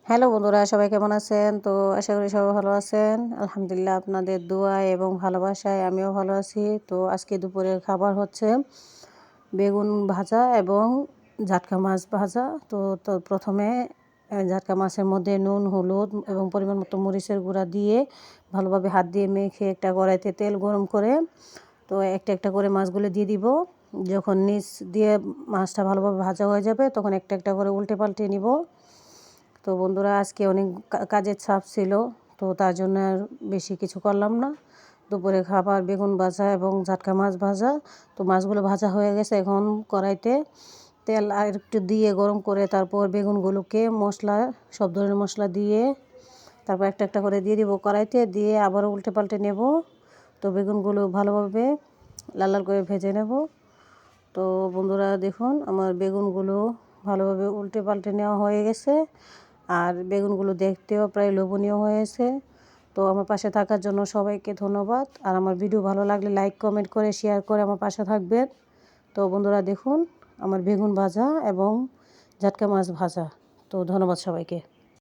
Hello বন্ধুরা, সবাই কেমন আছেন? তো আশা করি সবাই ভালো আছেন। আলহামদুলিল্লাহ, আপনাদের দোয়ায় এবং ভালোবাসায় আমিও ভালো আছি। তো আজকে দুপুরের খাবার হচ্ছে বেগুন ভাজা এবং জাটকা মাছ ভাজা। তো প্রথমে জাটকা মাছের মধ্যে নুন, হলুদ এবং পরিমাণ মতো মরিচের গুঁড়া দিয়ে ভালোভাবে হাত দিয়ে মেখে একটা কড়াইতে তেল গরম করে তো একটা একটা করে মাছগুলো দিয়ে দিব। যখন নিচ দিয়ে মাছটা ভালোভাবে ভাজা হয়ে যাবে তখন একটা একটা করে উল্টে পাল্টে নিব। তো বন্ধুরা, আজকে অনেক কাজের চাপ ছিল, তো তার জন্য আর বেশি কিছু করলাম না। দুপুরে খাবার বেগুন ভাজা এবং জাটকা মাছ ভাজা। তো মাছগুলো ভাজা হয়ে গেছে, এখন কড়াইতে তেল আর একটু দিয়ে গরম করে তারপর বেগুনগুলোকে সব ধরনের মশলা দিয়ে তারপর একটা একটা করে দিয়ে দিব কড়াইতে, দিয়ে আবারও উল্টে পাল্টে নেব। তো বেগুনগুলো ভালোভাবে লাল লাল করে ভেজে নেব। তো বন্ধুরা দেখুন, আমার বেগুনগুলো ভালোভাবে উল্টে পাল্টে নেওয়া হয়ে গেছে, আর বেগুনগুলো দেখতেও প্রায় লোভনীয় হয়েছে। তো আমার পাশে থাকার জন্য সবাইকে ধন্যবাদ। আর আমার ভিডিও ভালো লাগলে লাইক কমেন্ট করে শেয়ার করে আমার পাশে থাকবেন। তো বন্ধুরা দেখুন, আমার বেগুন ভাজা এবং জাটকা মাছ ভাজা। তো ধন্যবাদ সবাইকে।